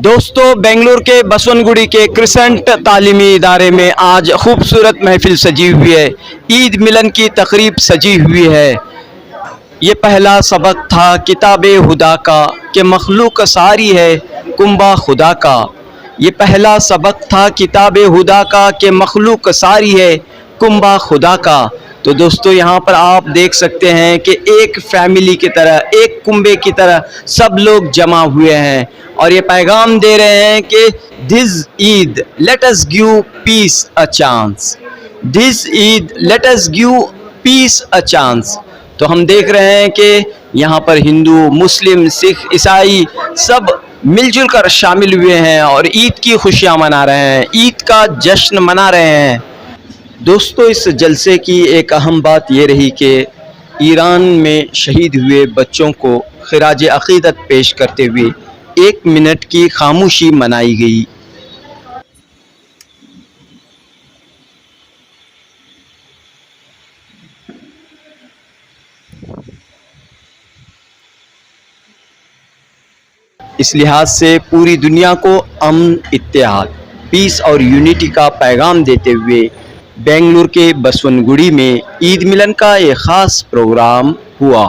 दोस्तों, बेंगलुरु के बसवनगुड़ी के क्रिसेंट तालीमी इदारे में आज खूबसूरत महफिल सजी हुई है। ईद मिलन की तकरीब सजी हुई है। ये पहला सबक था किताब खुदा का कि मखलूक सारी है कुंबा खुदा का। ये पहला सबक था किताब खुदा का कि मखलूक सारी है कुंबा खुदा का। तो दोस्तों, यहाँ पर आप देख सकते हैं कि एक फैमिली की तरह, एक कुंबे की तरह सब लोग जमा हुए हैं और ये पैगाम दे रहे हैं कि this Eid let us give piece a chance, this Eid let us give piece a chance. तो हम देख रहे हैं कि यहाँ पर हिंदू, मुस्लिम, सिख, ईसाई सब मिलजुल कर शामिल हुए हैं और ईद की खुशियाँ मना रहे हैं, ईद का जश्न मना रहे हैं। दोस्तों, इस जलसे की एक अहम बात ये रही कि ईरान में शहीद हुए बच्चों को खिराज अक़ीदत पेश करते हुए 1 मिनट की खामोशी मनाई गई। इस लिहाज से पूरी दुनिया को अमन, इत्तेहाद, पीस और यूनिटी का पैगाम देते हुए बेंगलुरु के बसवनगुड़ी में ईद मिलन का एक ख़ास प्रोग्राम हुआ।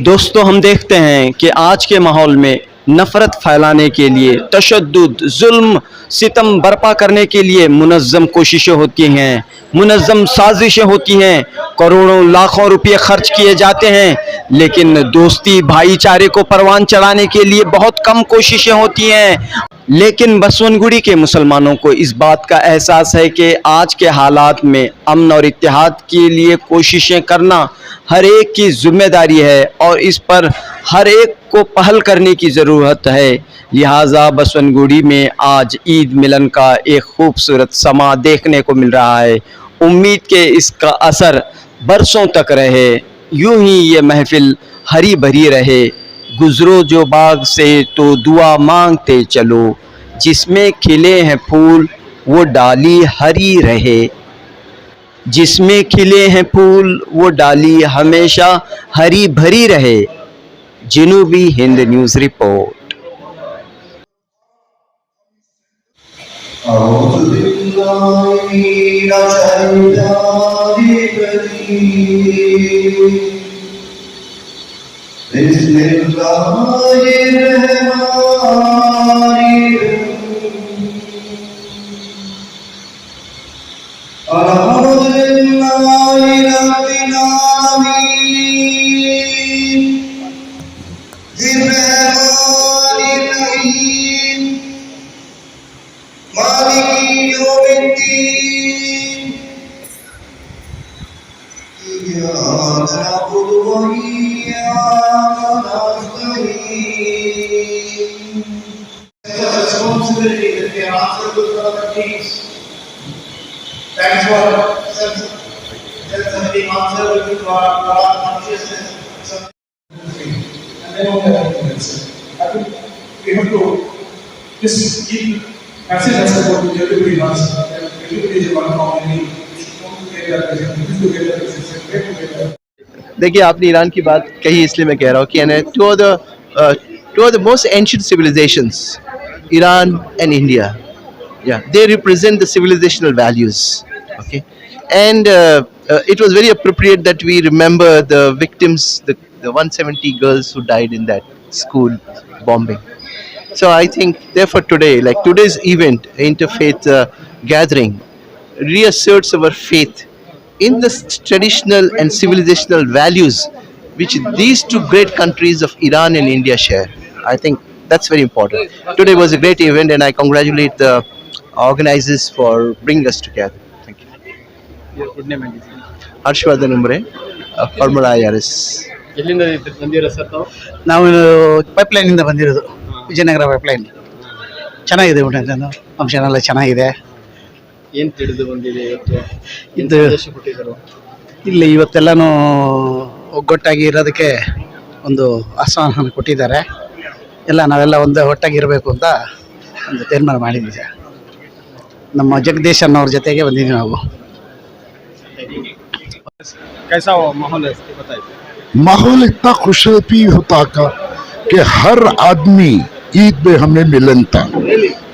दोस्तों, हम देखते हैं कि आज के माहौल में नफ़रत फैलाने के लिए, तशद्दुद, जुल्म, सितम बर्पा करने के लिए मुनज़्ज़म कोशिशें होती हैं, मुनज़्ज़म साजिशें होती हैं, करोड़ों लाखों रुपये खर्च किए जाते हैं, लेकिन दोस्ती भाईचारे को परवान चढ़ाने के लिए बहुत कम कोशिशें होती हैं। लेकिन बसवनगुड़ी के मुसलमानों को इस बात का एहसास है कि आज के हालात में अमन और इत्तेहाद के लिए कोशिशें करना हर एक की जिम्मेदारी है और इस पर हर एक को पहल करने की ज़रूरत है। लिहाजा बसवनगुड़ी में आज ईद मिलन का एक खूबसूरत समा देखने को मिल रहा है। उम्मीद के इसका असर बरसों तक रहे, यूं ही ये महफिल हरी भरी रहे। गुजरो जो बाग से तो दुआ मांगते चलो, जिसमें खिले हैं फूल वो डाली हरी रहे, जिसमें खिले हैं फूल वो डाली हमेशा हरी भरी रहे। जनूबी Hind news report. Responsibility that we are answerable for our deeds. Thanks for being answerable to our consciousness. And then on the other hand, I think we have to just keep message as about everybody wants. Everybody is one community. We should come together, live together, celebrate together. देखिए, आपने Iran की बात कही इसलिए मैं कह रहा हूँ कि two of the most ancient civilizations, Iran and India, yeah, they represent the civilizational values. Okay, and it was very appropriate that we remember the victims, the 170 girls who died in that school bombing. So I think, therefore, like today's event, interfaith gathering, reasserts our faith in the traditional and civilizational values which these two great countries of Iran and India share. I think that's very important. Today was a great event and I congratulate the organizers for bringing us together. Thank you. Your good name and Harshvardhan Umre, Formula IRS. ಎಲ್ಲಿಂದ ಬಂದಿರೋ sir ತಾವು? ನಾವು ಪೈಪ್ಲೈನಿಂದ ಬಂದಿರೋದು, Vijayanagara pipeline. ಚೆನ್ನಾಗಿದೆ function ಎಲ್ಲ ಚೆನ್ನಾಗಿದೆ. ಏನು ತಿಳಿದು ಬಂದಿದೆ ಇವತ್ತು? ಇದು ಕೊಟ್ಟಿದ್ದಾರೆ ಇಲ್ಲಿ ಇವತ್ತೆಲ್ಲನೂ ಒಗ್ಗಟ್ಟಾಗಿ ಇರೋದಕ್ಕೆ ಒಂದು ಆಹ್ವಾನ ಕೊಟ್ಟಿದ್ದಾರೆ. ನಾವೆಲ್ಲ ಒಂದು ಒಟ್ಟಾಗಿರಬೇಕು ಅಂತ ಒಂದು ತೀರ್ಮಾನ ಮಾಡಿದ್ದೀವಿ. ನಮ್ಮ ಜಗದೀಶ್ ಅನ್ನೋರ ಜೊತೆಗೆ ಬಂದಿದ್ದೀವಿ ನಾವು. कैसा माहौल है इसके बताइए। माहौल इतना खुशरफी होता का कि हर आदमी ईद में हमें मिलन था।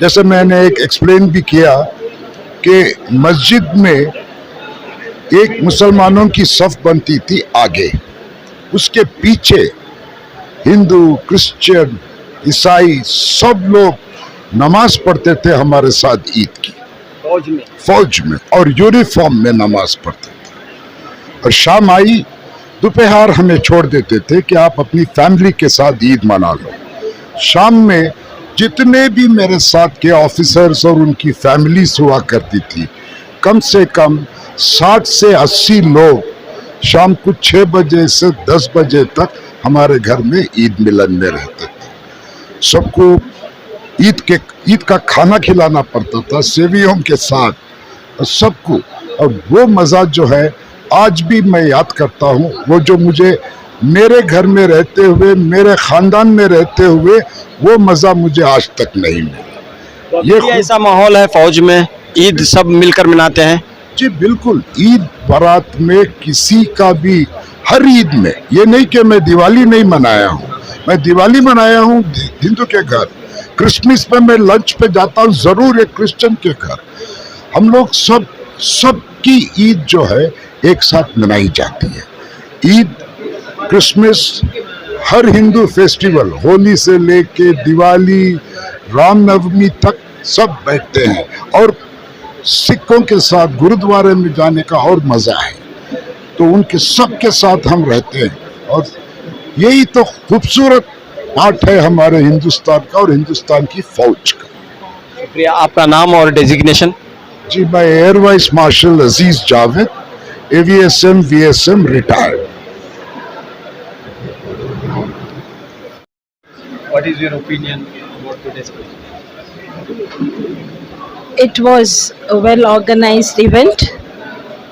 जैसे मैंने एक एक्सप्लेन भी किया कि मस्जिद में एक मुसलमानों की सफ बनती थी आगे, उसके पीछे हिंदू, क्रिश्चियन, ईसाई सब लोग नमाज पढ़ते थे हमारे साथ ईद की फौज में और यूनिफॉर्म में नमाज पढ़ते थे। और शाम आई, दोपहर हमें छोड़ देते थे कि आप अपनी फैमिली के साथ ईद मना लो। शाम में जितने भी मेरे साथ के ऑफिसर्स और उनकी फैमिलीज हुआ करती थी, कम से कम 60 से 80 लोग शाम को 6 बजे से 10 बजे तक हमारे घर में ईद मिलन में रहते थे। सबको ईद का खाना खिलाना पड़ता था सेवियों के साथ और सबको। और वो मज़ा जो है आज भी मैं याद करता हूँ, वो जो मुझे मेरे घर में रहते हुए, मेरे खानदान में रहते हुए, वो मज़ा मुझे आज तक नहीं मिला। ये ऐसा माहौल है फौज में, ईद सब मिलकर मनाते हैं। जी बिल्कुल, ईद बारात में किसी का भी, हर ईद में, ये नहीं कि मैं दिवाली नहीं मनाया हूँ, मैं दिवाली मनाया हूँ हिंदू के घर। क्रिसमस में मैं लंच पे जाता हूँ जरूर एक क्रिश्चियन के घर। हम लोग सबकी ईद जो है एक साथ मनाई जाती है। ईद, क्रिसमस, हर हिंदू फेस्टिवल, होली से लेके दिवाली, रामनवमी तक सब बैठते हैं। और सिखों के साथ गुरुद्वारे में जाने का और मजा है, तो उनके सबके साथ हम रहते हैं। और यही तो खूबसूरत पार्ट है हमारे हिंदुस्तान का और हिंदुस्तान की फौज का। शुक्रिया। आपका नाम और डेजिग्नेशन? जी, मैं air vice marshal Aziz Javed, AVSM VSM retired. What is your opinion about today's meeting? It was a well organized event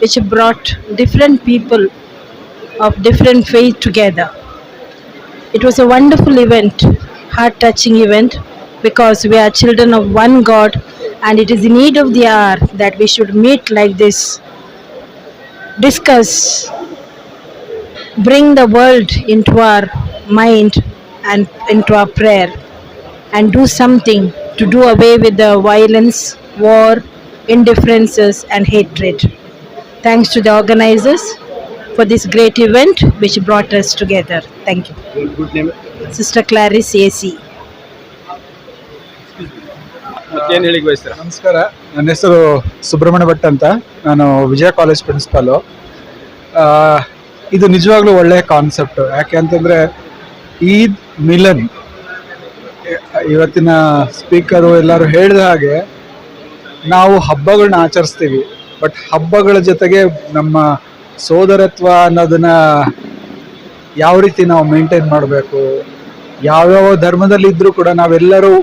which brought different people of different faith together. It was a wonderful event, heart touching event, because we are children of one God and it is in need of the hour that we should meet like this, discuss, bring the world into our mind and into our prayer, and do something to do away with the violence, war, indifferences and hatred. Thanks to the organizers for this great event which brought us together. Thank you. Your good name? Sister Clarice AC. ಮತ್ತೇನು ಹೇಳಿಕ್ ಬಯಸ್ತೀರಾ? ನಮಸ್ಕಾರ, ನನ್ನ ಹೆಸರು ಸುಬ್ರಹ್ಮಣ್ಯ ಭಟ್ ಅಂತ. ನಾನು ವಿಜಯ college principal. ಇದು ನಿಜವಾಗ್ಲೂ ಒಳ್ಳೆಯ concept. ಯಾಕೆ ಅಂತಂದರೆ ಈದ್ ಮಿಲನ್, ಇವತ್ತಿನ ಸ್ಪೀಕರು ಎಲ್ಲರೂ ಹೇಳಿದ ಹಾಗೆ ನಾವು ಹಬ್ಬಗಳನ್ನ ಆಚರಿಸ್ತೀವಿ, ಬಟ್ ಹಬ್ಬಗಳ ಜೊತೆಗೆ ನಮ್ಮ ಸೋದರತ್ವ ಅನ್ನೋದನ್ನ ಯಾವ ರೀತಿ ನಾವು ಮೇಂಟೈನ್ ಮಾಡಬೇಕು, ಯಾವ್ಯಾವ ಧರ್ಮದಲ್ಲಿ ಇದ್ರೂ ಕೂಡ ನಾವೆಲ್ಲರೂ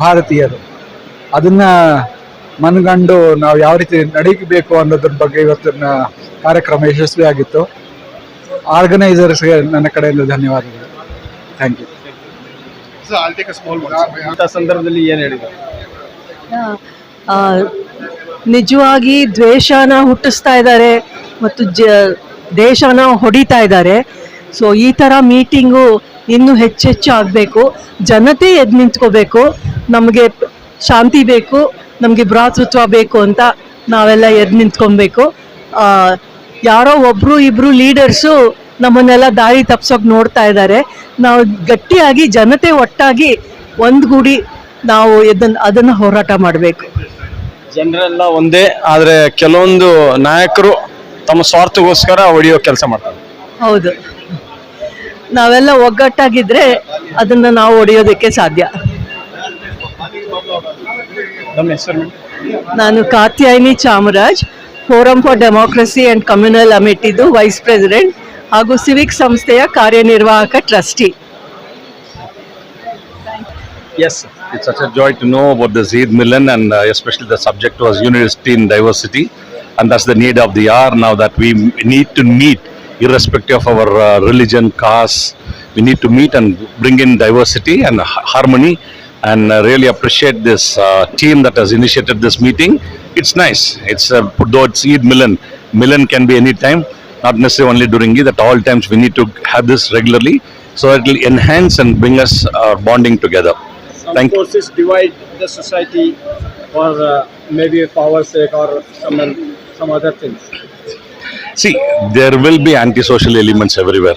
ಭಾರತೀಯರು, ಅದನ್ನ ಮನಗಂಡು ನಾವು ಯಾವ ರೀತಿ ನಡೀಬೇಕು ಅನ್ನೋದ್ರ ಬಗ್ಗೆ ಇವತ್ತಿನ ಕಾರ್ಯಕ್ರಮ ಯಶಸ್ವಿಯಾಗಿತ್ತು. ಆರ್ಗನೈಸರ್ಸ್ಗೆ ನನ್ನ ಕಡೆಯಿಂದ ಧನ್ಯವಾದಗಳು. Thank you. ಇಂಥ ಸಂದರ್ಭದಲ್ಲಿ ಏನು ಹೇಳಿದ್ರು? ನಿಜವಾಗಿ ದ್ವೇಷನ ಹುಟ್ಟಿಸ್ತಾ ಇದ್ದಾರೆ ಮತ್ತು ದೇಶನ ಹೊಡಿತಾ ಇದ್ದಾರೆ. ಸೊ ಈ ಥರ ಮೀಟಿಂಗು ಇನ್ನೂ ಹೆಚ್ಚೆಚ್ಚು ಆಗಬೇಕು. ಜನತೆ ಎದ್ದು ನಿಂತ್ಕೋಬೇಕು, ನಮಗೆ ಶಾಂತಿ ಬೇಕು, ನಮಗೆ ಭ್ರಾತೃತ್ವ ಬೇಕು ಅಂತ ನಾವೆಲ್ಲ ಎದ್ದು ನಿಂತ್ಕೊಬೇಕು. ಯಾರೋ ಒಬ್ಬರು ಇಬ್ಬರು ಲೀಡರ್ಸು ನಮ್ಮನ್ನೆಲ್ಲ ದಾರಿ ತಪ್ಸೋಕೆ ನೋಡ್ತಾ ಇದ್ದಾರೆ. ನಾವು ಗಟ್ಟಿಯಾಗಿ ಜನತೆ ಒಟ್ಟಾಗಿ ಒಂದುಗೂಡಿ ನಾವು ಅದನ್ನು ಹೋರಾಟ ಮಾಡಬೇಕು. ಜನರೆಲ್ಲ ಒಂದೇ, ಆದರೆ ಕೆಲವೊಂದು ನಾಯಕರು ತಮ್ಮ ಸ್ವಾರ್ಥಗೋಸ್ಕರ ಹೊಡೆಯೋ ಕೆಲಸ ಮಾಡ್ತಾರೆ. ಹೌದು, ನಾವೆಲ್ಲ ಒಗ್ಗಟ್ಟಾಗಿದ್ರೆ ಅದನ್ನು ನಾವು ಹೊಡೆಯೋದಕ್ಕೆ ಸಾಧ್ಯ. ನಮ್ಮ ಹೆಸರು? ನಾನು Kathyayini Chamaraj, forum for democracy and communal ಅಮಿಟಿದು ವೈಸ್ ಪ್ರೆಸಿಡೆಂಟ್ ಹಾಗೂ ಸಿವಿಕ್ ಸಂಸ್ಥೆಯ ಕಾರ್ಯನಿರ್ವಾಹಕ trustee. Yes. It's such a joy to know about this Eid Milan, and especially the subject was unity in diversity, and that's the need of the hour now, that we need to meet irrespective of our religion, caste. We need to meet and bring in diversity and harmony, and really appreciate this team that has initiated this meeting. It's nice. It's though it's Eid Milan. Milan can be any time, not necessarily only during Eid. At all times we need to have this regularly. So it will enhance and bring us bonding together. Some Thank you. forces divide the society for maybe power sake or some other things. See, there will be antisocial elements everywhere.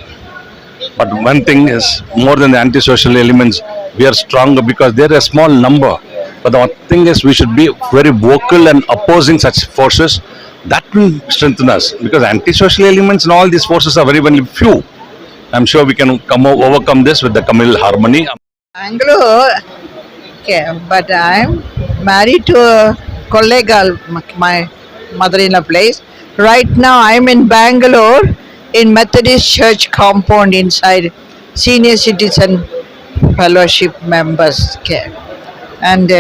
But one thing is, more than the antisocial elements, we are stronger because they're a small number. But the thing is, we should be very vocal and opposing such forces. That will strengthen us because antisocial elements and all these forces are very, very few. I'm sure we can overcome this with the communal harmony. Bangalore, okay, but I'm married to a colleague, my mother-in-law place. Right now, I'm in Bangalore, in Methodist Church compound inside Senior Citizen Fellowship members care, and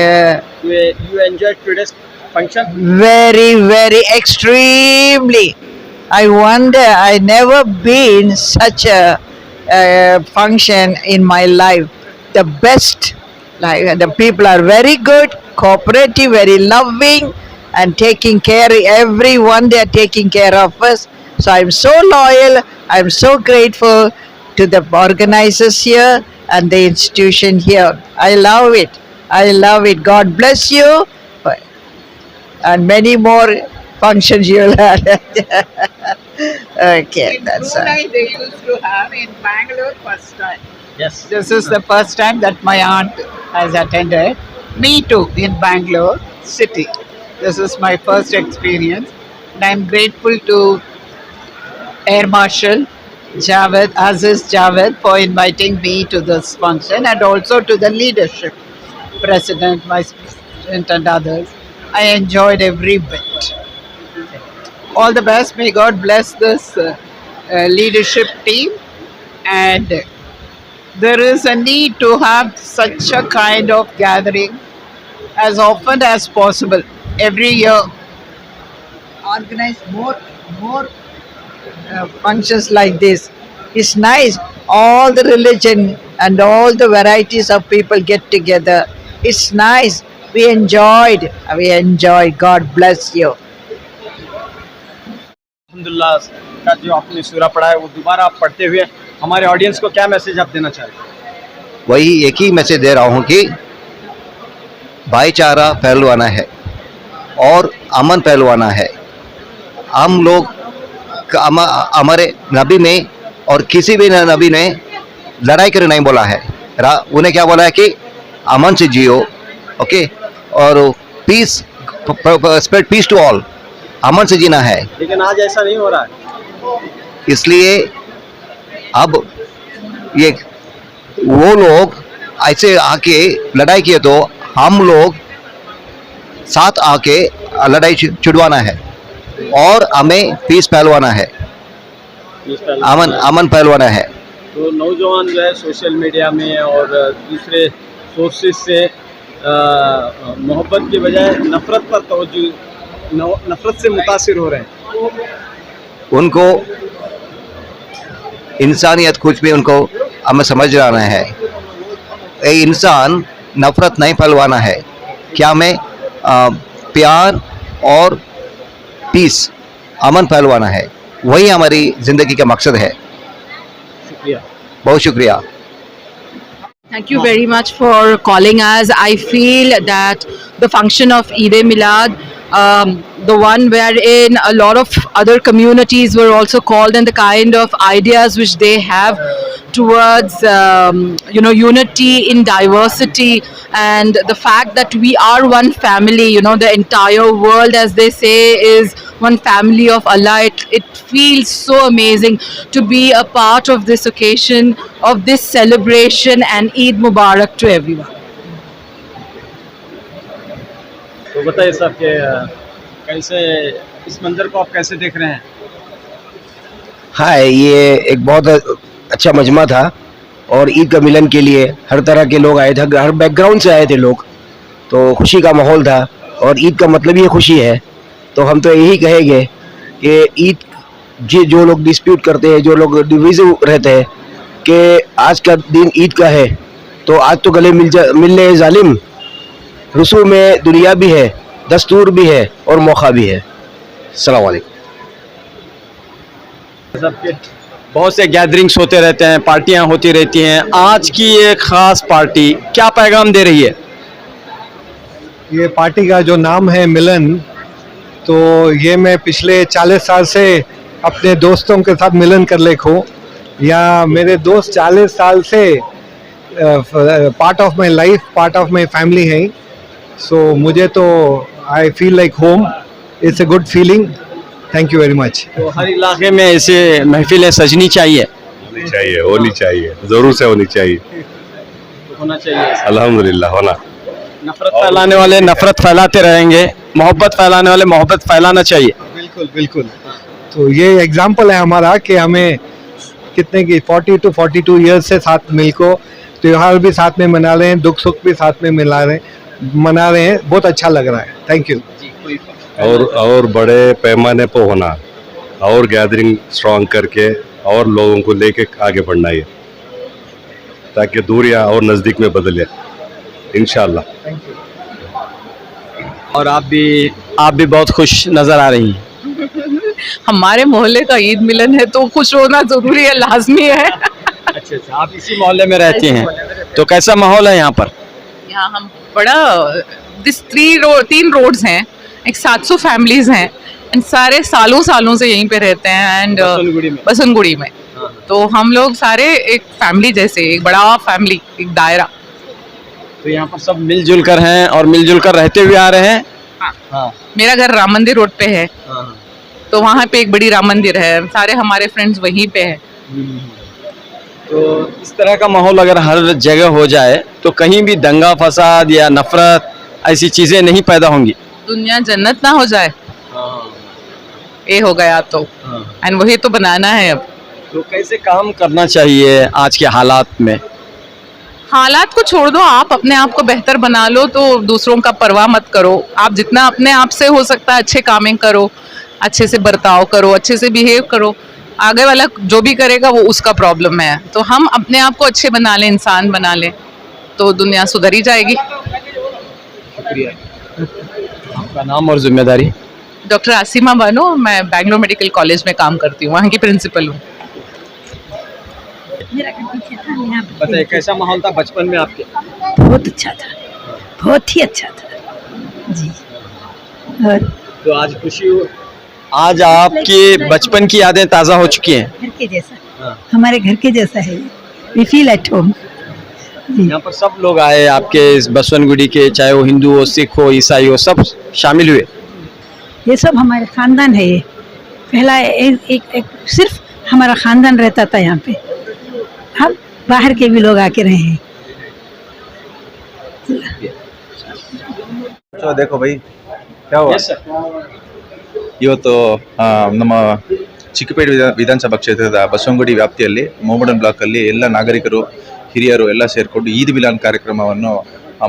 You enjoyed today's function? very extremely. I wonder, I never been such a function in my life. The best, like the people are very good, cooperative, very loving, and taking care. Everyone they are taking care of us. So I'm so loyal. I'm so grateful to the organizers here and the institution here. I love it. I love it. God bless you, and many more functions you'll have. Okay, that's all. They used to have in Bangalore first time. Yes. This is the first time that my aunt has attended. Me too, in Bangalore city. This is my first experience, and I'm grateful to Air Marshal Javed, Aziz Javed, for inviting me to this function, and also to the leadership, President, Vice President, and others. I enjoyed every bit. All the best. May God bless this leadership team, and there is a need to have such a kind of gathering as often as possible every year. Organize more functions like this. It's nice. All the religion and all the varieties of people get together. It's nice. We enjoyed. God bless you. अल्हम्दुलिल्लाह का जो आपने सूरा पढ़ा है वो दोबारा आप पढ़ते हुए हमारे ऑडियंस को क्या मैसेज आप देना चाहेंगे? वही एक ही मैसेज दे रहा हूँ कि भाईचारा फैलवाना है और अमन फैलवाना है. हम लोग हमारे नबी में और किसी भी नबी ने लड़ाई कर नहीं बोला है. उन्हें क्या बोला है कि अमन से जियो, ओके, और peace, spread peace to all. अमन से जीना है. लेकिन आज ऐसा नहीं हो रहा है. इसलिए अब ये वो लोग ऐसे आके लड़ाई किए तो हम लोग साथ आके लड़ाई छुड़वाना है और हमें पीस फैलवाना है, अमन फैलवाना है. तो नौजवान जो है सोशल मीडिया में और दूसरे सोर्सेज से मोहब्बत के बजाय नफरत पर तवज्जो, नफरत से मुतासिर हो रहे हैं. उनको इंसानियत कुछ भी उनको हमें समझ आना है. एक इंसान नफरत नहीं फैलवाना है. क्या हमें प्यार और पीस, अमन फैलवाना है. वही हमारी ज़िंदगी का मकसद है. शुक्रिया. बहुत शुक्रिया. Thank you very much for calling us. I feel that the function of Eid-e-Milad, the one wherein a lot of other communities were also called, and the kind of ideas which they have towards unity in diversity, and the fact that we are one family, the entire world, as they say, is one family of Allah. It feels so amazing to be a part of this occasion, of this celebration, and Eid Mubarak to everyone. तो बताइए sir कि कैसे इस मंजर को आप कैसे देख रहे हैं? हाँ, ये एक बहुत अच्छा मजमा था और ईद का मिलन के लिए हर तरह के लोग आए थे, हर बैकग्राउंड से आए थे लोग. तो खुशी का माहौल था और ईद का मतलब ही खुशी है. तो हम तो यही कहेंगे कि ईद जो लोग डिस्प्यूट करते हैं, जो लोग डिविजिव रहते हैं कि आज का दिन ईद का है, तो आज तो गले मिल ले जालिम. रसूम में दुनिया भी है, दस्तूर भी है और मौका भी है. अस्सलाम वालेकुम. बहुत से गैदरिंग्स होते रहते हैं, पार्टियां होती रहती हैं, आज की ये खास पार्टी क्या पैगाम दे रही है? ये पार्टी का जो नाम है मिलन, तो ये मैं पिछले 40 साल से अपने दोस्तों के साथ मिलन कर लेखूं, या मेरे दोस्त 40 साल से part of my life, part of my family हैं। सो मुझे तो I feel like home, it's a good feeling. Thank you very much. तो हर इलाके में ऐसे महफिलें सजनी चाहिए, होनी चाहिए, जरूर से होनी चाहिए, होना चाहिए। अल्हम्दुलिल्लाह होना। नफरत फैलाने वाले नफरत फैलाते रहेंगे, मोहब्बत फैलाने वाले मोहब्बत फैलाना चाहिए। बिल्कुल बिल्कुल। तो ये एग्जाम्पल है हमारा कि हमें कितने की 40 to 42 ईयर्स से साथ मिलकर त्योहार भी साथ में मना रहे हैं, दुख सुख भी साथ में मना रहे हैं। बहुत अच्छा लग रहा है। Thank you. और बड़े पैमाने पर होना, और गैदरिंग स्ट्रॉन्ग करके और लोगों को लेके आगे बढ़ना है, ताकि दूरियां और नज़दीक में बदले इंशाल्लाह। और आप भी बहुत खुश नजर आ रही हैं। हमारे मोहल्ले का ईद मिलन है तो खुश होना जरूरी है, लाजमी है। अच्छा, आप इसी मोहल्ले में रहती हैं, तो कैसा माहौल है यहाँ पर? यहाँ हम तीन रोड्स हैं, एक 700 फैमिलीज हैं, एंड सारे सालों से यहीं पे रहते हैं, एंड बसनगुड़ी में। तो हम लोग सारे एक फैमिली जैसे, एक बड़ा फैमिली, एक दायरा। तो यहाँ पर सब मिलजुल कर हैं और मिलजुल कर रहते हुए आ रहे हैं। हाँ। मेरा घर राम मंदिर रोड पे है, तो वहाँ पे एक बड़ी राम मंदिर है, सारे हमारे फ्रेंड्स वहीं पे हैं। तो इस तरह का माहौल अगर हर जगह हो जाए तो कहीं भी दंगा फसाद या नफरत ऐसी चीजें नहीं पैदा होंगी, दुनिया जन्नत ना हो जाए। ये हो गया तो, एंड वही तो बनाना है अब। तो कैसे काम करना चाहिए आज के हालात में? हालात को छोड़ दो, आप अपने आप को बेहतर बना लो, तो दूसरों का परवाह मत करो। आप जितना अपने आप से हो सकता है अच्छे कामें करो, अच्छे से बर्ताव करो, अच्छे से बिहेव करो। आगे वाला जो भी करेगा वो उसका प्रॉब्लम है, तो हम अपने आप को अच्छे बना लें, इंसान बना लें, तो दुनिया सुधर ही जाएगी। शुक्रिया। आपका नाम और जिम्मेदारी? डॉक्टर आसिमा बानो, मैं बैंगलोर मेडिकल कॉलेज में काम करती हूँ, वहाँ की प्रिंसिपल हूँ। बताइए कैसा माहौल था बचपन में आपके? बहुत अच्छा था, बहुत ही अच्छा था जी। और तो आज खुशी हो, आज आपके बचपन की यादें ताज़ा हो चुकी हैं। घर के जैसा, हमारे घर के जैसा है, वी फील एट होम। यहाँ पर सब लोग आए आपके इस बसवनगुड़ी के, चाहे वो हिंदू हो, सिख हो, ईसाई हो, सब शामिल हुए। ये सब हमारे खानदान है। ये पहला एक सिर्फ हमारा खानदान रहता था यहाँ पे, हम बाहर के भी लोग आके रहे हैं। तो देखो भाई क्या हुआ, ಇವತ್ತು ನಮ್ಮ ಚಿಕ್ಕಪೇಟೆ ವಿಧಾನಸಭಾ ಕ್ಷೇತ್ರದ ಬಸವನಗುಡಿ ವ್ಯಾಪ್ತಿಯಲ್ಲಿ ಮೋಮಡನ್ ಬ್ಲಾಕಲ್ಲಿ ಎಲ್ಲ ನಾಗರಿಕರು, ಹಿರಿಯರು ಎಲ್ಲ ಸೇರಿಕೊಂಡು ಈದ್ ಮಿಲಾನ್ ಕಾರ್ಯಕ್ರಮವನ್ನು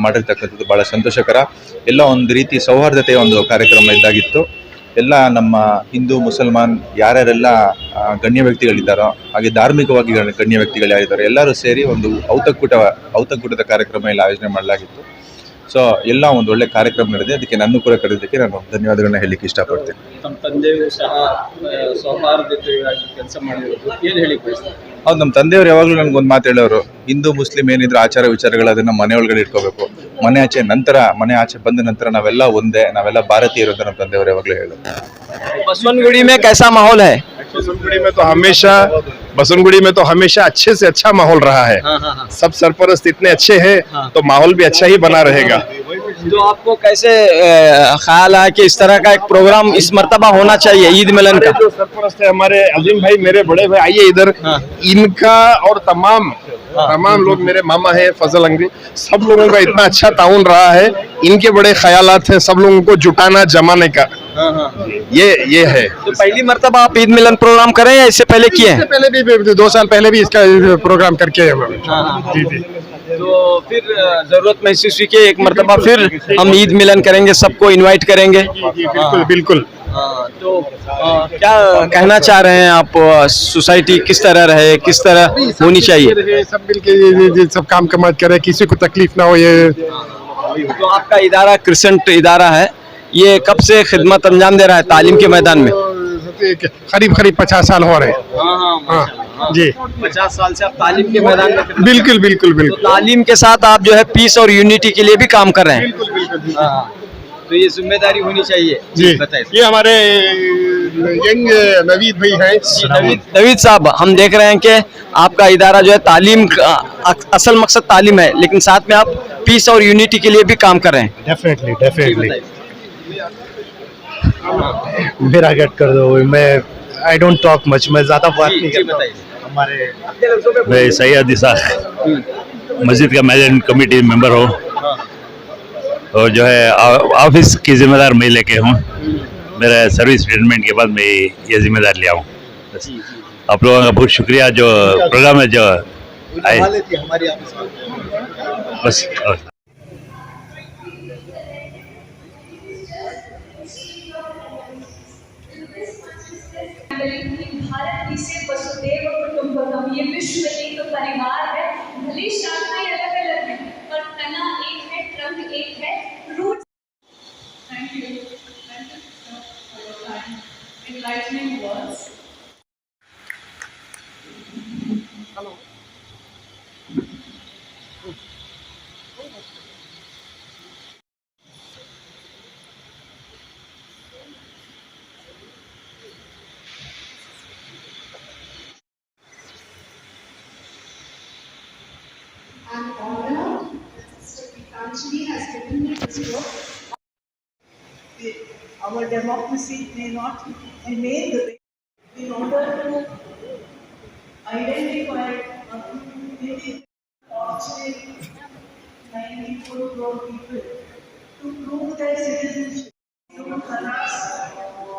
ಮಾಡಿರ್ತಕ್ಕಂಥದ್ದು ಭಾಳ ಸಂತೋಷಕರ. ಎಲ್ಲ ಒಂದು ರೀತಿ ಸೌಹಾರ್ದತೆಯ ಒಂದು ಕಾರ್ಯಕ್ರಮ ಇದ್ದಾಗಿತ್ತು. ಎಲ್ಲ ನಮ್ಮ ಹಿಂದೂ ಮುಸಲ್ಮಾನ್ ಯಾರ್ಯಾರೆಲ್ಲ ಗಣ್ಯ ವ್ಯಕ್ತಿಗಳಿದ್ದಾರೋ, ಹಾಗೆ ಧಾರ್ಮಿಕವಾಗಿ ಗಣ್ಯ ವ್ಯಕ್ತಿಗಳು ಯಾರಿದ್ದಾರೋ ಎಲ್ಲರೂ ಸೇರಿ ಒಂದು ಔತಕೂಟದ ಕಾರ್ಯಕ್ರಮ ಎಲ್ಲ ಆಯೋಜನೆ ಮಾಡಲಾಗಿತ್ತು. ಸೊ ಎಲ್ಲ ಒಂದು ಒಳ್ಳೆ ಕಾರ್ಯಕ್ರಮ ನಡೆದಿದೆ. ಅದಕ್ಕೆ ನನ್ನ ಕೂಡ ಕರೆದಕ್ಕೆ ನಾನು ಧನ್ಯವಾದಗಳನ್ನ ಹೇಳಲಿಕ್ಕೆ ಇಷ್ಟಪಡ್ತೇನೆ. ನಮ್ಮ ತಂದೆಯವರು ಸಹ ಸೌಹಾರ್ದತೆಯಾಗಿ ಕೆಲಸ ಮಾಡಿರೋದು ಏನು ಹೇಳಿ ಬಯಸ್ತಾರೆ? ಹೌದು, ನಮ್ಮ ತಂದೆಯವರು ಯಾವಾಗಲೂ ನನಗೊಂದು ಮಾತು ಹೇಳೋರು, ಹಿಂದೂ ಮುಸ್ಲಿಂ ಏನಿದ್ರು ಆಚಾರ ವಿಚಾರಗಳು ಅದನ್ನು ಮನೆ ಒಳಗಡೆ ಇಟ್ಕೋಬೇಕು, ಮನೆ ಆಚೆ ಬಂದ ನಂತರ ನಾವೆಲ್ಲ ಒಂದೇ, ನಾವೆಲ್ಲ ಭಾರತೀಯರು ಅಂತ ನಮ್ಮ ತಂದೆಯವರು ಯಾವಾಗಲೂ ಹೇಳೋರು. बसवनगुड़ी में कैसा माहौल है? बसवनगुड़ी में तो हमेशा अच्छे से अच्छा माहौल रहा है। सब सरपरस्त इतने अच्छे हैं तो माहौल भी अच्छा ही बना रहेगा। तो आपको कैसे ख्याल है कि इस तरह का एक प्रोग्राम इस मर्तबा होना चाहिए ईद मिलन का? जो सरपरस्त है हमारे अजीम भाई, मेरे बड़े भाई, आइए इधर। इनका और तमाम लोग, मेरे मामा है फजल अंग्री, सब लोगों का इतना अच्छा ताउन रहा है। इनके बड़े ख्यालात हैं सब लोगों को जुटाना जमाने का। ये है। तो पहली मर्तबा आप ईद मिलन प्रोग्राम करें या इससे पहले किए हैं? इससे पहले भी 2 साल पहले भी इसका प्रोग्राम करके जी। तो फिर जरूरत महसूस हुई कि एक मर्तबा फिर हम ईद मिलन करेंगे, सबको इनवाइट करेंगे। बिल्कुल। तो क्या कहना चाह रहे हैं आप, सोसाइटी किस तरह रहे, किस तरह होनी चाहिए? सब मिलके सब काम कमात करे, किसी को तकलीफ ना हो। ये तो आपका इदारा क्रिसेंट इदारा है, ये कब से खिदमत अंजाम दे रहा है तालीम के मैदान में? करीब 50 साल हो रहे हैं। जी 50 साल से आप तालीम के मैदान में खिदमत बिल्कुल बिल्कुल तो बिल्कुल तालीम के साथ आप जो है पीस और यूनिटी के लिए भी काम कर रहे हैं। बिल्कुल बिल्कुल हाँ, तो ये जिम्मेदारी होनी चाहिए। जी बताइए। ये हमारे यंग नवीद भाई हैं। नवीद साहब, हम देख रहे हैं कि आपका इदारा जो है तालीम असल मकसद तालीम है, लेकिन साथ में आप पीस और यूनिटी के लिए भी काम कर रहे हैं। डेफिनेटली डेफिनेटली बताइए। मेरा गेट कर दो, मैं आई डोंट टॉक मच, मैं ज़्यादा बात नहीं करता। बताइए। हमारे मैं सैयद इसाक मस्जिद का मैनेजमेंट कमेटी मेंबर हूँ और जो है ऑफिस की जिम्मेदार मैं लेके हूँ। मेरा सर्विस रिटायरमेंट के बाद मैं ये जिम्मेदार लिया हूँ। बस आप लोगों का बहुत शुक्रिया जो प्रोग्राम है जो आए। हमारी ऑफिस में बस भारत इसे वसुदेव कुटुंबकम, ये विश्व एक परिवार है। भले शाखाएं अलग अलग हैं पर तना एक है, ट्रंक एक है, root. Thank you for your time, enlightening words. I'm honored that Sister Gitanjali has given me this book. Our democracy may not remain the way in order to identify maybe fortunate 94 crore people to prove their citizenship, to harass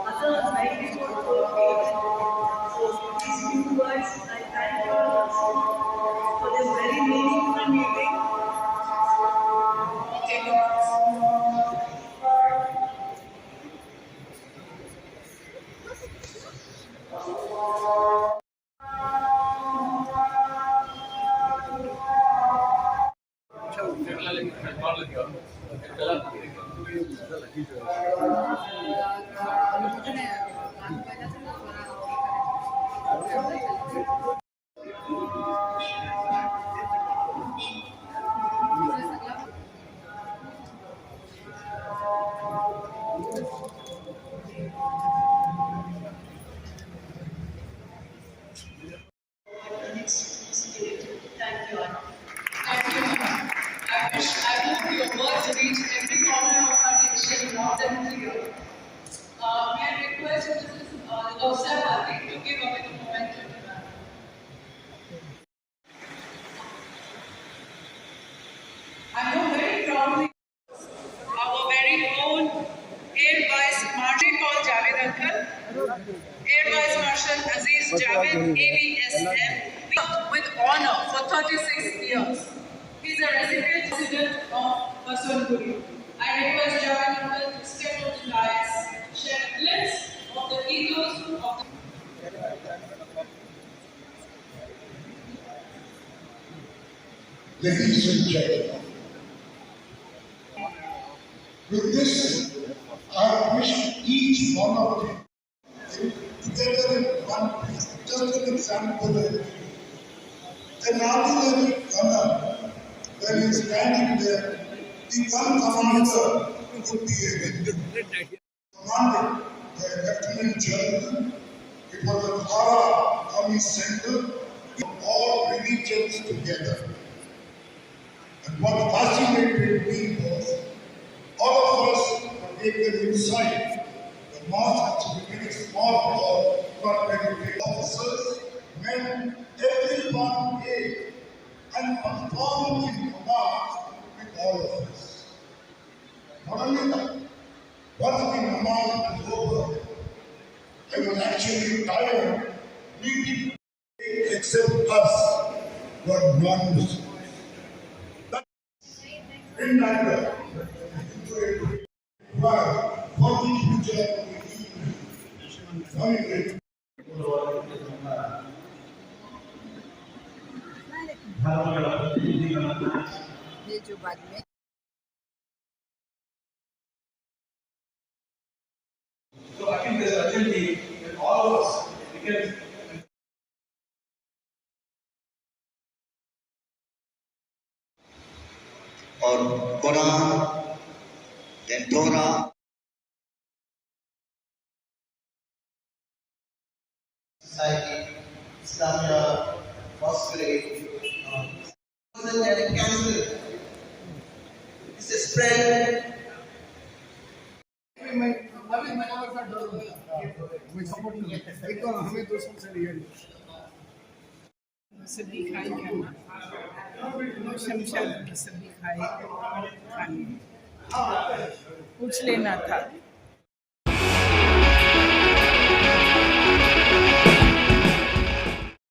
other 94 crore people. So these few words I thank you all for this very meaningful meeting. Take a Thank you. Thank you. I hope your words reach every corner of our nation, loud and clear. May I request Mrs. Gausa Bhatti to give a bit of momentum to that. I know very proudly our very own Air Vice Marshal called Javed Uncle, Air Vice Marshal Aziz Javed, AVSM, with honor for 36 years. He is a resident of Baswangudi. I request Javed Uncle to step on the dais, share a glimpse of the ethos of the Ladies and gentlemen, with this, I wish each one of you together in one place, just an example of an ordinary gunner, when he's standing there, the gun commander could be a victim. Commanded by Lieutenant General, it was a Thara Army Center, all religions together. And what fascinated me was, all of us were taken inside. The mosque had to be very small for not very big. Officers, men, everyone came and performed the Namaz with all of us. Not only that, once the Namaz was over, I was actually tired, meeting except us were non-Muslims. In that but for the future ये जो बाद में So I think there's urgent need that all of us, because और Quran, then Torah. Society, Islamia, prosperity, cancer. It's a spread. सब्जी खाई करना शमशाद की सब्जी खाई खानी पूछ लेना था